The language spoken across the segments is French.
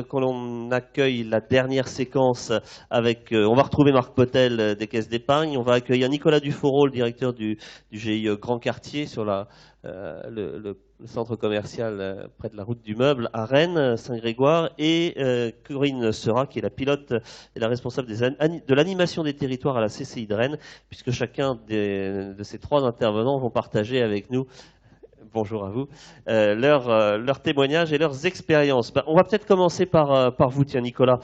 qu'on accueille la dernière séquence avec, on va retrouver Marc Potel des Caisses d'Épargne, on va accueillir Nicolas Duforeau, le directeur du GIE Grand Quartier sur le centre commercial près de la route du Meuble à Rennes, Saint-Grégoire, et Corinne Seurat, qui est la pilote et la responsable de l'animation des territoires à la CCI de Rennes, puisque chacun de ces trois intervenants vont partager avec nous, bonjour à vous, leurs témoignages et leurs expériences. On va peut-être commencer par vous, tiens Nicolas,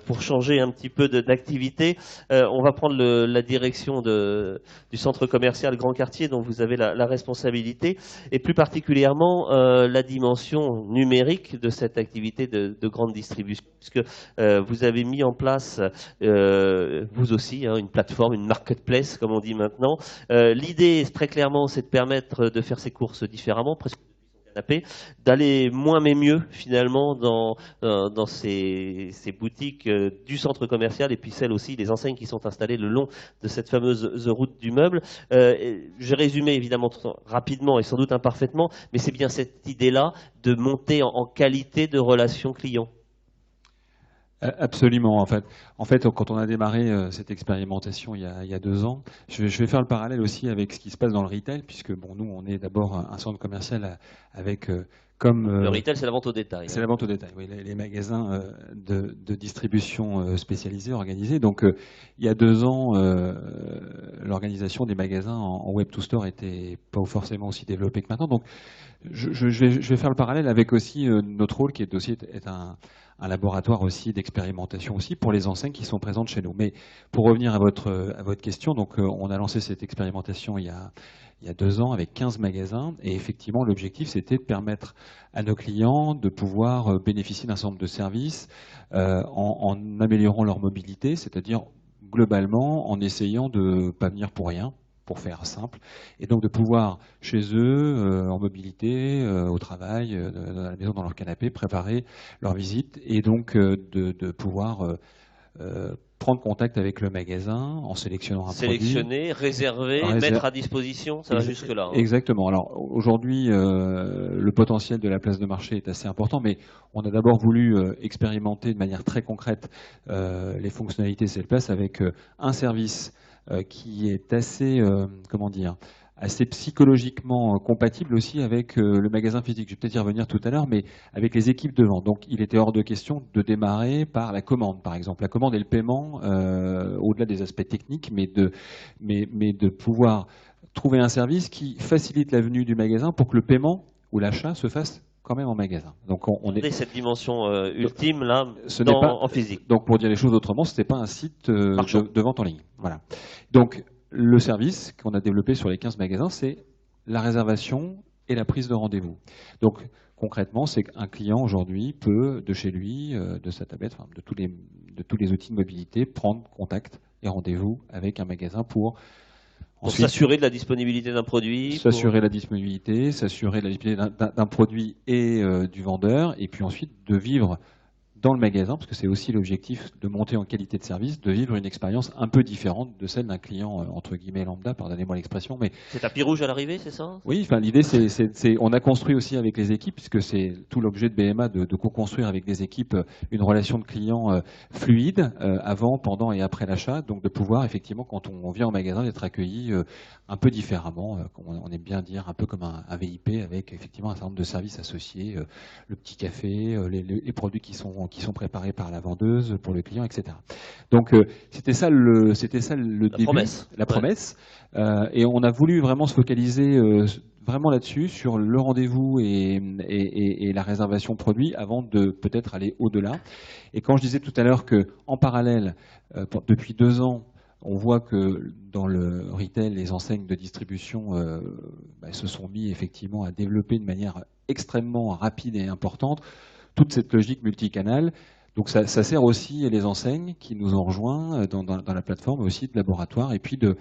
pour changer un petit peu d'activité. On va prendre la direction du centre commercial Grand Quartier dont vous avez la responsabilité, et plus particulièrement la dimension numérique de cette activité de grande distribution, puisque vous avez mis en place, vous aussi, une plateforme, une marketplace, comme on dit maintenant. L'idée, très clairement, c'est de permettre de faire ces courses différemment, presque canapé, d'aller moins mais mieux finalement dans ces boutiques du centre commercial, et puis celles aussi, les enseignes qui sont installées le long de cette fameuse route du Meuble. J'ai résumé évidemment rapidement et sans doute imparfaitement, mais c'est bien cette idée-là de monter en qualité de relation client. Absolument. En fait, quand on a démarré cette expérimentation il y a 2 ans, je vais faire le parallèle aussi avec ce qui se passe dans le retail, puisque bon, nous, on est d'abord un centre commercial avec le retail, c'est la vente au détail. C'est la vente au détail, oui, les magasins de distribution spécialisés, organisés. Donc, il y a 2 ans, l'organisation des magasins en web to store était pas forcément aussi développée que maintenant. Donc, je vais faire le parallèle avec aussi notre rôle qui est aussi être un laboratoire aussi d'expérimentation aussi pour les enseignes qui sont présentes chez nous. Mais pour revenir à votre question, donc on a lancé cette expérimentation il y a 2 ans avec 15 magasins, et effectivement l'objectif c'était de permettre à nos clients de pouvoir bénéficier d'un certain nombre de services en améliorant leur mobilité, c'est-à-dire globalement en essayant de ne pas venir pour rien, pour faire simple, et donc de pouvoir chez eux, en mobilité, au travail, dans la maison, dans leur canapé, préparer leur visite, et donc de pouvoir prendre contact avec le magasin en sélectionnant un produit. Sélectionner, réserver, mettre à disposition, ça va jusque-là. Exactement. Alors aujourd'hui, le potentiel de la place de marché est assez important, mais on a d'abord voulu expérimenter de manière très concrète les fonctionnalités de cette place avec un service qui est assez, comment dire, assez psychologiquement compatible aussi avec le magasin physique. Je vais peut-être y revenir tout à l'heure, mais avec les équipes de vente. Donc il était hors de question de démarrer par la commande, par exemple. La commande et le paiement, au-delà des aspects techniques, mais de pouvoir trouver un service qui facilite la venue du magasin pour que le paiement ou l'achat se fasse quand même en magasin. Donc on est cette dimension ultime là, en physique. Donc pour dire les choses autrement, ce n'était pas un site de vente en ligne. Voilà. Donc le service qu'on a développé sur les 15 magasins, c'est la réservation et la prise de rendez-vous. Donc concrètement, c'est qu'un client aujourd'hui peut, de chez lui, de sa tablette, enfin, de tous les outils de mobilité, prendre contact et rendez-vous avec un magasin pour s'assurer de la disponibilité d'un produit. S'assurer la disponibilité, s'assurer de la disponibilité d'un produit et du vendeur, et puis ensuite de vivre dans le magasin, parce que c'est aussi l'objectif de monter en qualité de service, de vivre une expérience un peu différente de celle d'un client entre guillemets lambda, pardonnez-moi l'expression. Mais c'est tapis rouge à l'arrivée, c'est ça? Oui, enfin l'idée on a construit aussi avec les équipes, puisque c'est tout l'objet de BMA de co-construire avec les équipes une relation de client fluide avant, pendant et après l'achat, donc de pouvoir effectivement quand on vient au magasin d'être accueilli un peu différemment, on aime bien dire un peu comme un VIP avec effectivement un certain nombre de services associés, le petit café, les produits qui sont préparés par la vendeuse pour le client, etc. Donc c'était ça le début, la promesse. Et on a voulu vraiment se focaliser vraiment là-dessus, sur le rendez-vous et la réservation produit, avant de peut-être aller au-delà. Et quand je disais tout à l'heure qu'en parallèle, depuis 2 ans, on voit que dans le retail, les enseignes de distribution se sont mis effectivement à développer de manière extrêmement rapide et importante toute cette logique multicanale. Donc ça sert aussi les enseignes qui nous ont rejoints dans la plateforme, aussi de laboratoire, et puis de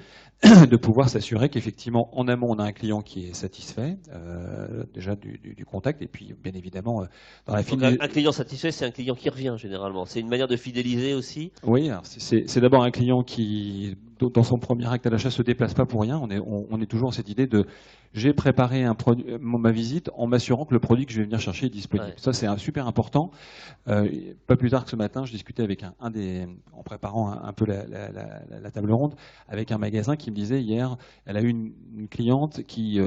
pouvoir s'assurer qu'effectivement en amont on a un client qui est satisfait déjà du contact, et puis bien évidemment dans la fidélisation. Un client satisfait, c'est un client qui revient généralement. C'est une manière de fidéliser aussi. Oui, c'est d'abord un client qui dans son premier acte à l'achat, se déplace pas pour rien. On est toujours dans cette idée de j'ai préparé ma visite en m'assurant que le produit que je vais venir chercher est disponible. Ouais. Ça, c'est super important. Pas plus tard que ce matin, je discutais avec en préparant un peu la table ronde, avec un magasin qui me disait hier, elle a eu une cliente qui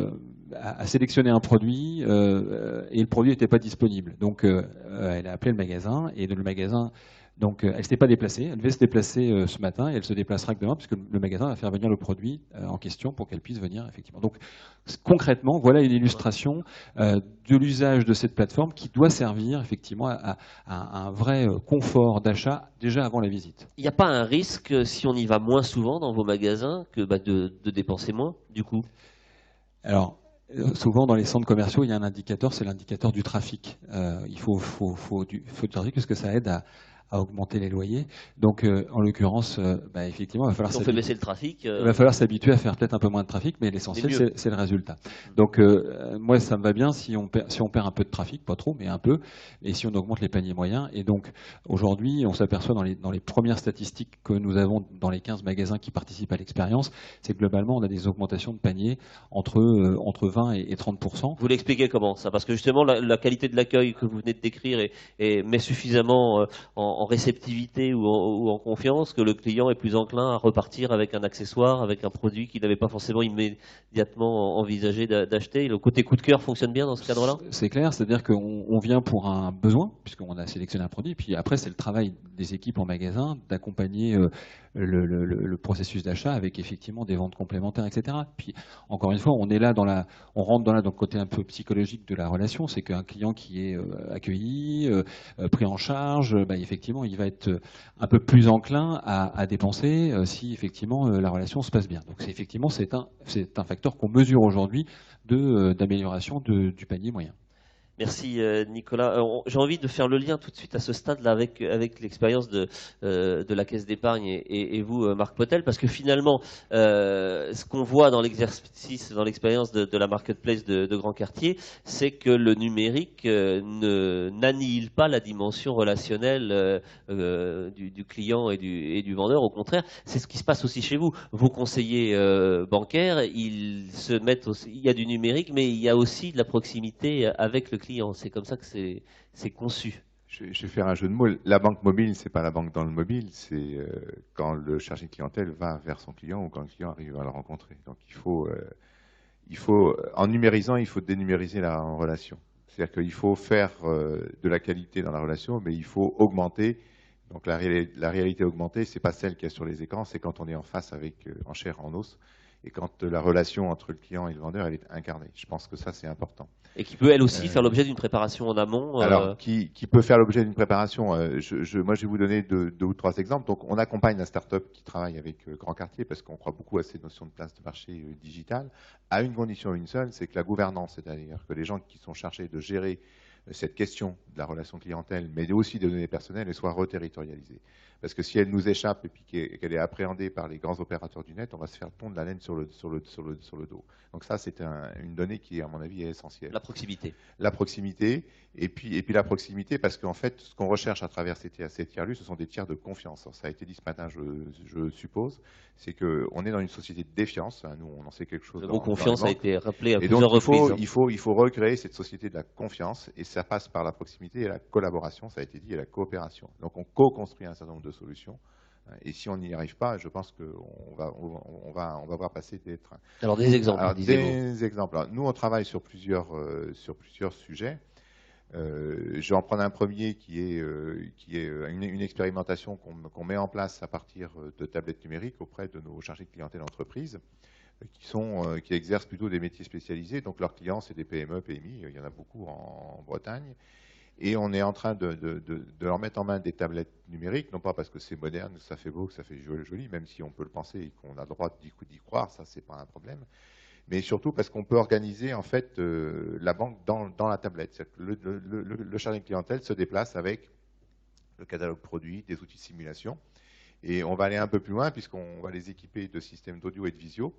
a sélectionné un produit et le produit n'était pas disponible. Donc, elle a appelé le magasin et le magasin. Donc, elle ne s'était pas déplacée. Elle devait se déplacer ce matin et elle se déplacera que demain puisque le magasin va faire venir le produit en question pour qu'elle puisse venir effectivement. Donc, concrètement, voilà une illustration de l'usage de cette plateforme qui doit servir effectivement à un vrai confort d'achat déjà avant la visite. Il n'y a pas un risque, si on y va moins souvent dans vos magasins, que de dépenser moins, du coup? Alors, souvent dans les centres commerciaux, il y a un indicateur, c'est l'indicateur du trafic. Il faut du trafic parce que ça aide à augmenter les loyers. Donc, en l'occurrence, effectivement, il va falloir Si on fait baisser le trafic. il va falloir s'habituer à faire peut-être un peu moins de trafic, mais l'essentiel, c'est le résultat. Donc, moi, ça me va bien si on perd un peu de trafic, pas trop, mais un peu, et si on augmente les paniers moyens. Et donc, aujourd'hui, on s'aperçoit dans les premières statistiques que nous avons dans les 15 magasins qui participent à l'expérience, c'est que globalement, on a des augmentations de paniers entre 20 et 30%. Vous l'expliquez comment ça? Parce que justement, la qualité de l'accueil que vous venez de décrire met suffisamment en réceptivité ou en confiance que le client est plus enclin à repartir avec un accessoire, avec un produit qu'il n'avait pas forcément immédiatement envisagé d'acheter. Le côté coup de cœur fonctionne bien dans ce cadre-là? C'est clair, c'est-à-dire qu'on vient pour un besoin, puisqu'on a sélectionné un produit, puis après c'est le travail des équipes en magasin d'accompagner le processus d'achat avec effectivement des ventes complémentaires, etc. Puis encore une fois, on rentre dans le côté un peu psychologique de la relation, c'est qu'un client qui est accueilli, pris en charge, effectivement, il va être un peu plus enclin à dépenser si effectivement la relation se passe bien. Donc c'est un facteur qu'on mesure aujourd'hui d'amélioration du panier moyen. Merci Nicolas. J'ai envie de faire le lien tout de suite à ce stade-là avec l'expérience de la Caisse d'épargne et vous, Marc Potel, parce que finalement, ce qu'on voit dans l'exercice, dans l'expérience de la marketplace de Grand Quartier, c'est que le numérique n'annihile pas la dimension relationnelle du client et du vendeur. Au contraire, c'est ce qui se passe aussi chez vous. Vos conseillers bancaires, ils se mettent aussi, il y a du numérique, mais il y a aussi de la proximité avec le client. C'est comme ça que c'est conçu. Je vais faire un jeu de mots. La banque mobile, c'est pas la banque dans le mobile, c'est quand le chargé de clientèle va vers son client ou quand le client arrive à le rencontrer. Donc en numérisant, il faut dénumériser la relation. C'est-à-dire qu'il faut faire de la qualité dans la relation, mais il faut augmenter. Donc la réalité augmentée, c'est pas celle qu'il y a sur les écrans, c'est quand on est en face avec en chair, en os. Et quand la relation entre le client et le vendeur, elle est incarnée. Je pense que ça, c'est important. Et qui peut, elle aussi, faire l'objet d'une préparation en amont. Alors, qui peut faire l'objet d'une préparation moi, je vais vous donner deux ou trois exemples. Donc, on accompagne la start-up qui travaille avec Grand Quartier parce qu'on croit beaucoup à ces notions de place de marché digitale, à une condition, une seule, c'est que la gouvernance, c'est-à-dire que les gens qui sont chargés de gérer cette question de la relation clientèle, mais aussi des données personnelles, elle soit reterritorialisée. Parce que si elle nous échappe et puis qu'elle est appréhendée par les grands opérateurs du net, on va se faire pondre la laine sur le dos. Donc ça, c'est une donnée qui, à mon avis, est essentielle. La proximité. La proximité, et puis la proximité, parce qu'en fait, ce qu'on recherche à travers ces tiers-lieux, ce sont des tiers de confiance. Alors, ça a été dit ce matin, je suppose, c'est qu'on est dans une société de défiance. Nous, on en sait quelque chose. Le mot confiance a été rappelé à et plusieurs donc, reprises. Il faut recréer cette société de la confiance, et ça passe par la proximité et la collaboration, ça a été dit, et la coopération. Donc, on co-construit un certain nombre de solutions. Et si on n'y arrive pas, je pense qu'on va voir passer des trains. Alors des exemples. Alors, des exemples. Alors, nous, on travaille sur plusieurs sujets. Je vais en prendre un premier qui est une expérimentation qu'on met en place à partir de tablettes numériques auprès de nos chargés de clientèle entreprises qui exercent plutôt des métiers spécialisés. Donc leurs clients, c'est des PME, PMI. Il y en a beaucoup en Bretagne. Et on est en train de leur mettre en main des tablettes numériques, non pas parce que c'est moderne, que ça fait beau, que ça fait joli, même si on peut le penser et qu'on a le droit d'y croire, ça c'est pas un problème, mais surtout parce qu'on peut organiser en fait la banque dans la tablette. Le chargé de clientèle se déplace avec le catalogue produit, des outils de simulation, et on va aller un peu plus loin puisqu'on va les équiper de systèmes d'audio et de visio.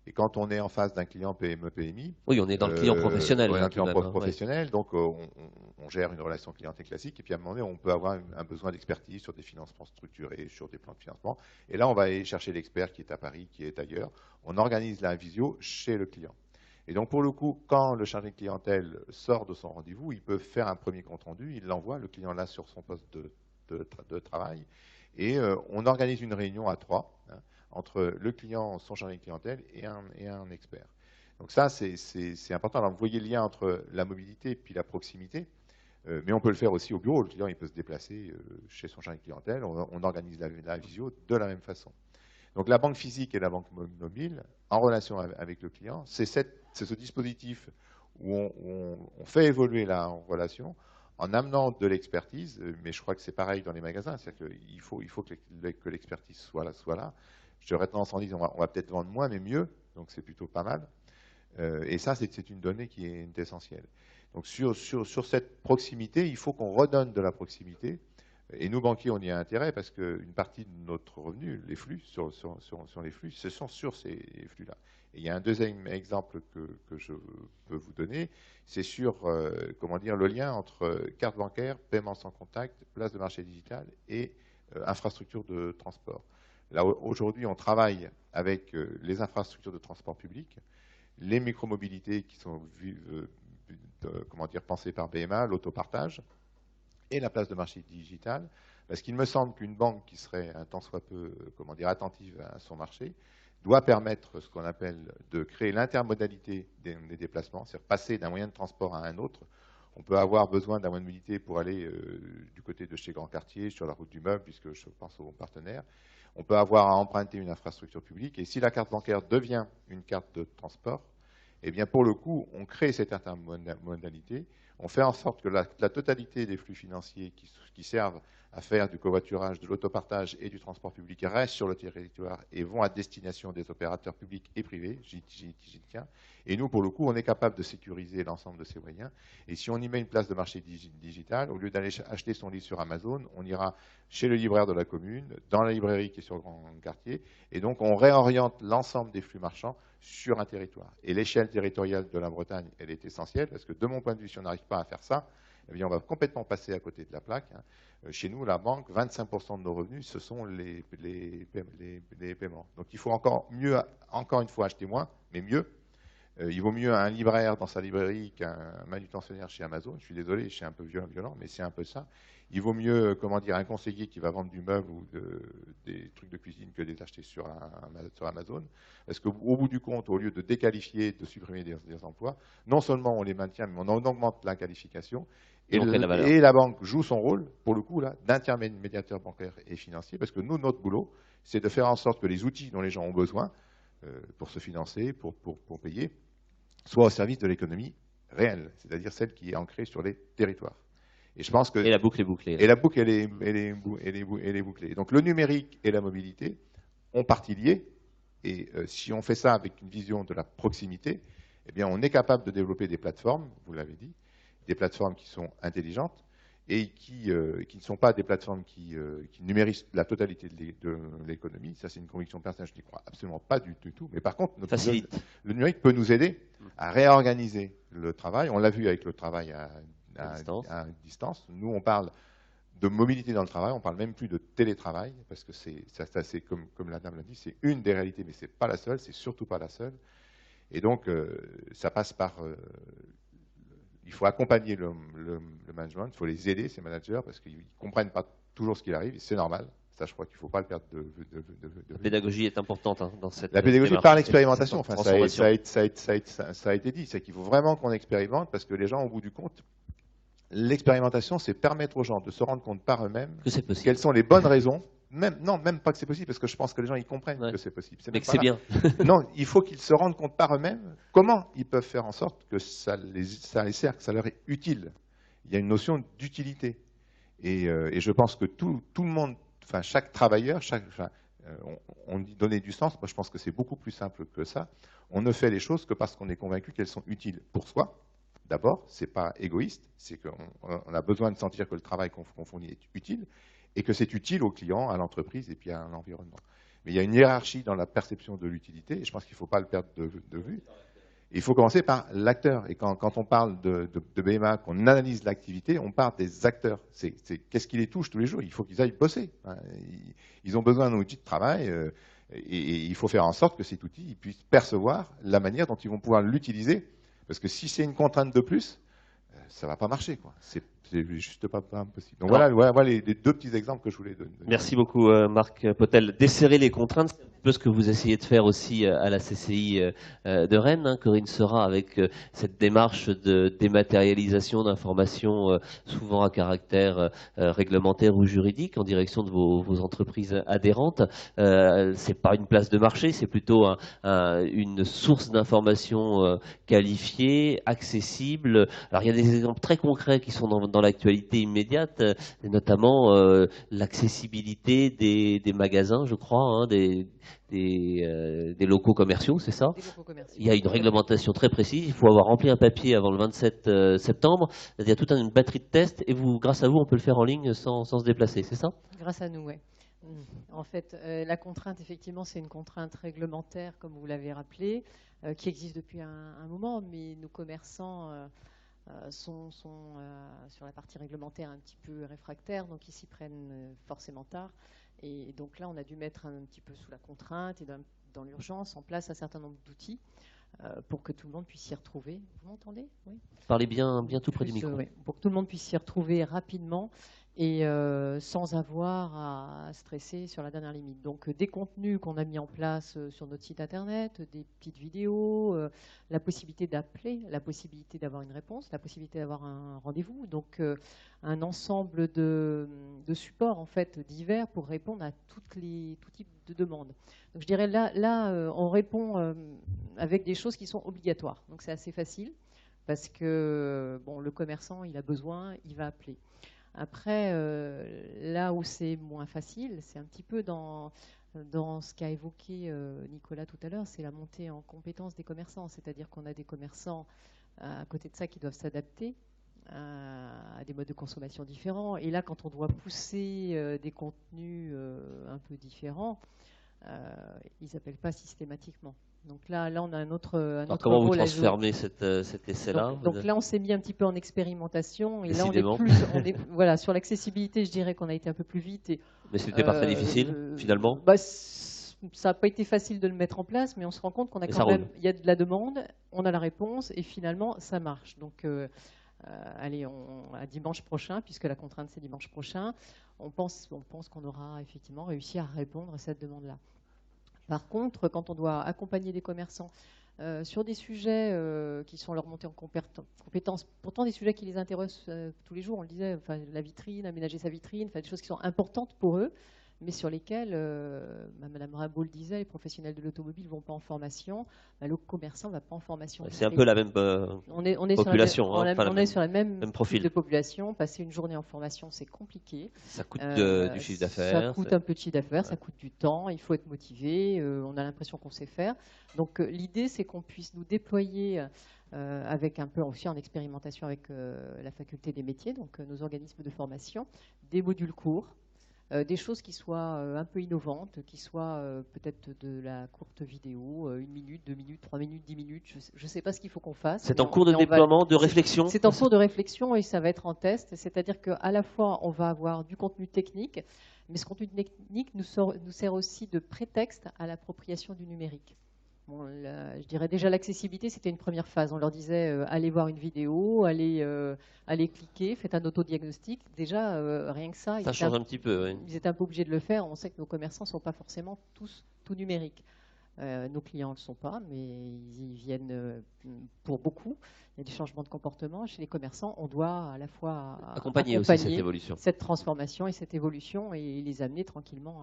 Et quand on est en face d'un client PME-PMI, Oui, on est dans le client professionnel. on est dans là, le client tout de même, hein, professionnel, donc on gère une relation clientèle classique, et puis à un moment donné, on peut avoir un besoin d'expertise sur des financements structurés, sur des plans de financement. Et là, on va aller chercher l'expert qui est à Paris, qui est ailleurs. On organise la visio chez le client. Et donc, pour le coup, quand le chargé de clientèle sort de son rendez-vous, il peut faire un premier compte-rendu, il l'envoie, le client là sur son poste de travail, et on organise une réunion à 3, hein, entre le client, son chargé de clientèle et un expert. Donc ça, c'est important. Alors, vous voyez le lien entre la mobilité et puis la proximité, mais on peut le faire aussi au bureau. Le client, il peut se déplacer chez son chargé de clientèle, on organise la visio de la même façon. Donc la banque physique et la banque mobile, en relation avec le client, c'est ce dispositif où on fait évoluer la relation en amenant de l'expertise, mais je crois que c'est pareil dans les magasins, c'est-à-dire qu'il faut que l'expertise soit là. J'aurais tendance à dire on va peut-être vendre moins, mais mieux, donc c'est plutôt pas mal. Et ça, c'est une donnée qui est essentielle. Donc sur cette proximité, il faut qu'on redonne de la proximité. Et nous, banquiers, on y a intérêt parce qu'une partie de notre revenu, les flux, sur les flux, ce sont sur ces flux-là. Et il y a un deuxième exemple que je peux vous donner, c'est sur comment dire, le lien entre carte bancaire, paiement sans contact, place de marché digital et infrastructures de transport. Là, aujourd'hui, on travaille avec les infrastructures de transport public, les micromobilités qui sont comment dire, pensées par BMA, l'autopartage, et la place de marché digital, parce qu'il me semble qu'une banque qui serait un tant soit peu, comment dire, attentive à son marché, doit permettre ce qu'on appelle de créer l'intermodalité des déplacements, c'est-à-dire passer d'un moyen de transport à un autre. On peut avoir besoin d'un moyen de mobilité pour aller du côté de chez Grand Quartier, sur la route du meuble, puisque je pense aux partenaires. On peut avoir à emprunter une infrastructure publique, et si la carte bancaire devient une carte de transport, eh bien pour le coup, on crée cette intermodalité. On fait en sorte que la totalité des flux financiers qui servent à faire du covoiturage, de l'autopartage et du transport public restent sur le territoire et vont à destination des opérateurs publics et privés, j'y tiens. Et nous, pour le coup, on est capable de sécuriser l'ensemble de ces moyens. Et si on y met une place de marché digital, au lieu d'aller acheter son livre sur Amazon, on ira chez le libraire de la commune, dans la librairie qui est sur le grand quartier, et donc on réoriente l'ensemble des flux marchands sur un territoire. Et l'échelle territoriale de la Bretagne, elle est essentielle, parce que de mon point de vue, si on n'arrive pas à faire ça, eh bien, on va complètement passer à côté de la plaque. Chez nous, la banque, 25% de nos revenus, ce sont les paiements. Donc il faut encore une fois, acheter moins, mais mieux. Il vaut mieux un libraire dans sa librairie qu'un manutentionnaire chez Amazon. Je suis désolé, je suis un peu violent, mais c'est un peu ça. Il vaut mieux, comment dire, un conseiller qui va vendre du meuble ou des trucs de cuisine que de les acheter sur Amazon. Parce qu'au bout du compte, au lieu de déqualifier, de supprimer des emplois, non seulement on les maintient, mais on en augmente la qualification. Et la banque joue son rôle, pour le coup, là, d'intermédiateur bancaire et financier, parce que nous, notre boulot, c'est de faire en sorte que les outils dont les gens ont besoin pour se financer, pour payer, soient au service de l'économie réelle, c'est-à-dire celle qui est ancrée sur les territoires. Et je pense que la boucle est bouclée. Et la boucle, elle est bouclée. Donc le numérique et la mobilité ont partie liée. Et si on fait ça avec une vision de la proximité, eh bien, on est capable de développer des plateformes, vous l'avez dit, des plateformes qui sont intelligentes et qui ne sont pas des plateformes qui numérisent la totalité de l'économie. Ça, c'est une conviction personnelle, je n'y crois absolument pas du tout. Mais par contre, le numérique peut nous aider à réorganiser le travail. On l'a vu avec le travail à distance. Nous, on parle de mobilité dans le travail, on ne parle même plus de télétravail, parce que c'est comme la dame l'a dit, c'est une des réalités, mais ce n'est pas la seule, c'est surtout pas la seule. Et donc, ça passe par... il faut accompagner le management, il faut les aider, ces managers, parce qu'ils ne comprennent pas toujours ce qui arrive, et c'est normal. Ça, je crois qu'il ne faut pas le perdre de La pédagogie est importante dans cette... La pédagogie par l'expérimentation, enfin, ça a été dit, c'est qu'il faut vraiment qu'on expérimente, parce que les gens, au bout du compte, l'expérimentation, c'est permettre aux gens de se rendre compte par eux-mêmes quelles sont les bonnes raisons. Même pas que c'est possible, parce que je pense que les gens ils comprennent que c'est possible. Mais que c'est bien. Non, il faut qu'ils se rendent compte par eux-mêmes comment ils peuvent faire en sorte que ça les sert, que ça leur est utile. Il y a une notion d'utilité. Et je pense que tout le monde, enfin chaque travailleur, on dit donner du sens. Moi, je pense que c'est beaucoup plus simple que ça. On ne fait les choses que parce qu'on est convaincu qu'elles sont utiles pour soi. D'abord, ce n'est pas égoïste, c'est qu'on a besoin de sentir que le travail qu'on fournit est utile et que c'est utile aux clients, à l'entreprise et puis à l'environnement. Mais il y a une hiérarchie dans la perception de l'utilité, et je pense qu'il ne faut pas le perdre de vue. Il faut commencer par l'acteur. Et quand on parle de BMA, qu'on analyse l'activité, on parle des acteurs. C'est qu'est-ce qui les touche tous les jours? Il faut qu'ils aillent bosser. Ils ont besoin d'un outil de travail et il faut faire en sorte que cet outil puisse percevoir la manière dont ils vont pouvoir l'utiliser. Parce que si c'est une contrainte de plus, ça ne va pas marcher, quoi. C'est juste pas possible. Donc voilà les deux petits exemples que je voulais donner. Merci beaucoup, Marc Potel. Desserrer les contraintes, c'est un peu ce que vous essayez de faire aussi à la CCI de Rennes, hein. Corinne Seurat, avec cette démarche de dématérialisation d'informations souvent à caractère réglementaire ou juridique en direction de vos entreprises adhérentes. C'est pas une place de marché, c'est plutôt une source d'informations qualifiée, accessible. Alors il y a des exemples très concrets qui sont dans l'actualité immédiate, notamment l'accessibilité des magasins, je crois, hein, des locaux commerciaux, c'est ça? Il y a une réglementation très précise, il faut avoir rempli un papier avant le 27 septembre, il y a toute une batterie de tests, et grâce à vous, on peut le faire en ligne sans se déplacer, c'est ça? Grâce à nous, oui. En fait, la contrainte, effectivement, c'est une contrainte réglementaire, comme vous l'avez rappelé, qui existe depuis un moment, mais nos commerçants sont sur la partie réglementaire un petit peu réfractaires, donc ils s'y prennent forcément tard. Et donc là, on a dû mettre un petit peu sous la contrainte et dans l'urgence en place un certain nombre d'outils pour que tout le monde puisse s'y retrouver. Vous m'entendez? Oui. Parlez bien tout près du micro. Pour que tout le monde puisse s'y retrouver rapidement et sans avoir à stresser sur la dernière limite. Donc des contenus qu'on a mis en place sur notre site internet, des petites vidéos, la possibilité d'appeler, la possibilité d'avoir une réponse, la possibilité d'avoir un rendez-vous. Donc un ensemble de supports en fait divers pour répondre à tout type de demandes. Donc je dirais là on répond avec des choses qui sont obligatoires. Donc c'est assez facile parce que bon, le commerçant il a besoin, il va appeler. Après, là où c'est moins facile, c'est un petit peu dans ce qu'a évoqué Nicolas tout à l'heure, c'est la montée en compétence des commerçants. C'est-à-dire qu'on a des commerçants à côté de ça qui doivent s'adapter à des modes de consommation différents. Et là, quand on doit pousser des contenus un peu différents, ils n'appellent pas systématiquement. Donc là, on a un autre Alors comment vous transformez cet essai-là? Donc là, on s'est mis un petit peu en expérimentation. Et là, on est voilà, sur l'accessibilité, je dirais qu'on a été un peu plus vite. Mais c'était pas très difficile, finalement? Ça n'a pas été facile de le mettre en place, mais on se rend compte qu'on a quand même, il y a de la demande, on a la réponse, et finalement, ça marche. Donc, allez, à dimanche prochain, puisque la contrainte c'est dimanche prochain, on pense qu'on aura effectivement réussi à répondre à cette demande-là. Par contre, quand on doit accompagner des commerçants sur des sujets qui sont leur montée en compétences, pourtant des sujets qui les intéressent tous les jours, on le disait, la vitrine, aménager sa vitrine, des choses qui sont importantes pour eux, mais sur lesquelles, Madame Rimbaud le disait, les professionnels de l'automobile ne vont pas en formation, le commerçant ne va pas en formation. C'est un peu la même population. On est sur la même profil de population. Passer une journée en formation, c'est compliqué. Ça coûte du chiffre d'affaires. Ça coûte un peu de chiffre d'affaires, ça coûte du temps, il faut être motivé, on a l'impression qu'on sait faire. Donc l'idée, c'est qu'on puisse nous déployer avec un peu aussi en expérimentation avec la faculté des métiers, donc nos organismes de formation, des modules courts, des choses qui soient un peu innovantes, qui soient peut-être de la courte vidéo, 1 minute, 2 minutes, 3 minutes, 10 minutes, je ne sais pas ce qu'il faut qu'on fasse. C'est en cours de déploiement, de réflexion? C'est en cours de réflexion et ça va être en test, c'est-à-dire qu'à la fois on va avoir du contenu technique, mais ce contenu technique nous sert aussi de prétexte à l'appropriation du numérique. Bon, je dirais déjà l'accessibilité, c'était une première phase. On leur disait allez voir une vidéo, allez cliquer, faites un autodiagnostic. Déjà, rien que ça, ça change un petit peu. Oui. Ils étaient un peu obligés de le faire. On sait que nos commerçants ne sont pas forcément tous tout numériques. Nos clients ne le sont pas, mais ils y viennent pour beaucoup. Il y a des changements de comportement. Chez les commerçants, on doit à la fois accompagner aussi cette évolution, cette transformation et cette évolution et les amener tranquillement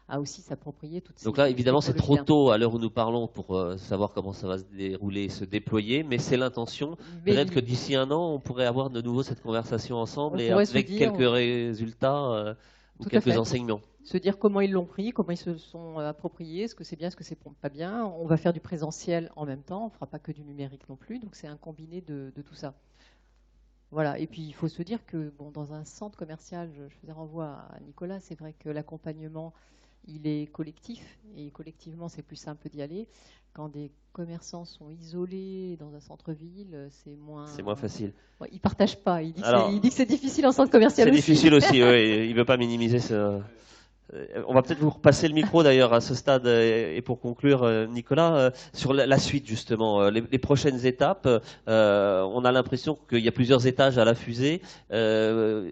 à aussi s'approprier toutes ces... Donc là, évidemment, c'est trop tôt à l'heure où nous parlons pour savoir comment ça va se dérouler, se déployer, mais c'est l'intention. Peut-être que d'ici 1 an, on pourrait avoir de nouveau cette conversation ensemble et avec quelques résultats ou quelques enseignements. Se dire comment ils l'ont pris, comment ils se sont appropriés, est-ce que c'est bien, est-ce que c'est pas bien. On va faire du présentiel en même temps, on ne fera pas que du numérique non plus, donc c'est un combiné de tout ça. Voilà, et puis il faut se dire que bon, dans un centre commercial, je faisais renvoi à Nicolas, c'est vrai que l'accompagnement, il est collectif, et collectivement, c'est plus simple d'y aller. Quand des commerçants sont isolés dans un centre-ville, c'est moins facile. Ouais, il ne partage pas. Il dit Alors, que c'est difficile en centre commercial c'est aussi. difficile aussi, oui. Il ne veut pas minimiser ce... On va peut-être vous repasser le micro d'ailleurs à ce stade et pour conclure, Nicolas, sur la suite justement, les prochaines étapes. On a l'impression qu'il y a plusieurs étages à la fusée.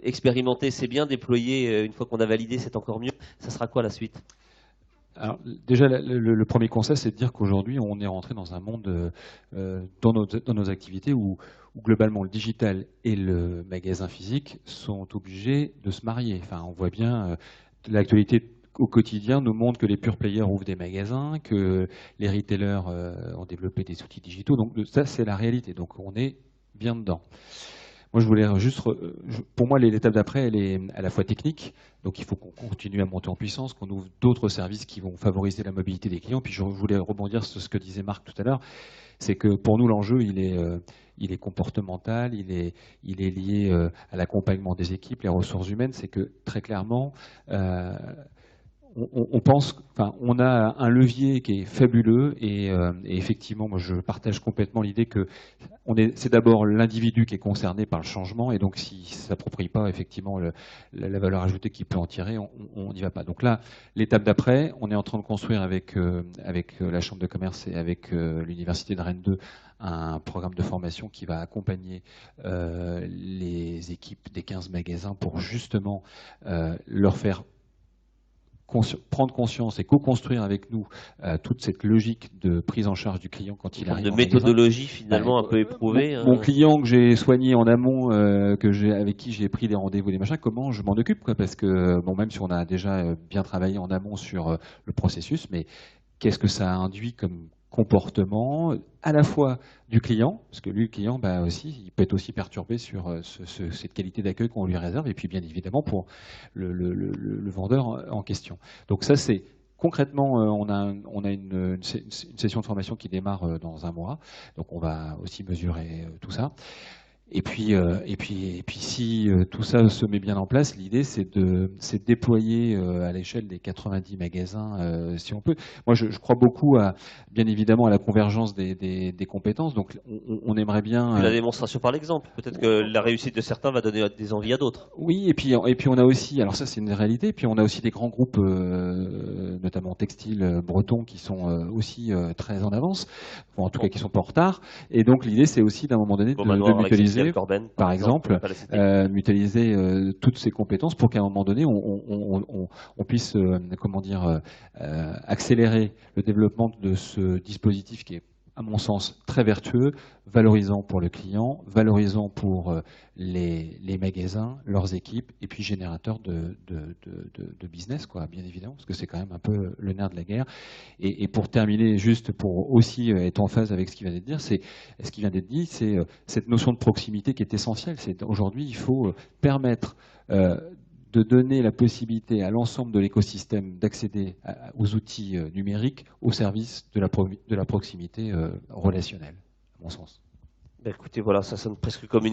Expérimenter, c'est bien. Déployer, une fois qu'on a validé, c'est encore mieux. Ça sera quoi la suite? Alors, déjà, le premier conseil, c'est de dire qu'aujourd'hui, on est rentré dans un monde dans nos activités où globalement le digital et le magasin physique sont obligés de se marier. Enfin, on voit bien, l'actualité au quotidien nous montre que les pure players ouvrent des magasins, que les retailers ont développé des outils digitaux. Donc ça, c'est la réalité. Donc on est bien dedans. Moi, je voulais juste, pour moi, l'étape d'après, elle est à la fois technique, donc il faut qu'on continue à monter en puissance, qu'on ouvre d'autres services qui vont favoriser la mobilité des clients. Puis je voulais rebondir sur ce que disait Marc tout à l'heure, c'est que pour nous, l'enjeu, il est comportemental, il est lié à l'accompagnement des équipes, les ressources humaines. C'est que très clairement, on pense, enfin, on a un levier qui est fabuleux et effectivement, moi, je partage complètement l'idée que c'est d'abord l'individu qui est concerné par le changement et donc s'il ne s'approprie pas effectivement la valeur ajoutée qu'il peut en tirer, on n'y va pas. Donc là, l'étape d'après, on est en train de construire avec la Chambre de commerce et avec l'Université de Rennes 2 un programme de formation qui va accompagner les équipes des 15 magasins pour justement leur faire prendre conscience et co-construire avec nous toute cette logique de prise en charge du client quand il arrive. De méthodologie finalement un peu éprouvée. Mon client que j'ai soigné en amont, avec qui j'ai pris des rendez-vous, des machins, comment je m'en occupe quoi, parce que bon, même si on a déjà bien travaillé en amont sur le processus, mais qu'est-ce que ça induit comme comportement à la fois du client, parce que lui, le client, aussi, il peut être aussi perturbé sur cette qualité d'accueil qu'on lui réserve, et puis bien évidemment pour le vendeur en question. Donc ça, c'est concrètement, on a une session de formation qui démarre dans un mois, donc on va aussi mesurer tout ça. Et puis si tout ça se met bien en place, l'idée c'est de déployer à l'échelle des 90 magasins, si on peut. Moi, je crois beaucoup bien évidemment à la convergence des compétences. Donc, on aimerait bien. La démonstration par l'exemple. Peut-être que la réussite de certains va donner des envies à d'autres. Oui, et puis on a aussi, alors ça c'est une réalité. Puis on a aussi des grands groupes, notamment textiles bretons, qui sont aussi très en avance, ou en tout cas qui sont pas en retard. Et donc l'idée c'est aussi d'un moment donné de mutualiser. Corben, par exemple, mutualiser toutes ces compétences pour qu'à un moment donné, on puisse accélérer le développement de ce dispositif qui est, à mon sens, très vertueux, valorisant pour le client, valorisant pour les magasins, leurs équipes, et puis générateur de business, quoi, bien évidemment, parce que c'est quand même un peu le nerf de la guerre. Et pour terminer, juste pour aussi être en phase avec ce qui vient d'être dit, c'est cette notion de proximité qui est essentielle. Aujourd'hui, il faut permettre de donner la possibilité à l'ensemble de l'écosystème d'accéder aux outils numériques au service de la proximité relationnelle, à mon sens. Écoutez, voilà, ça sonne presque comme une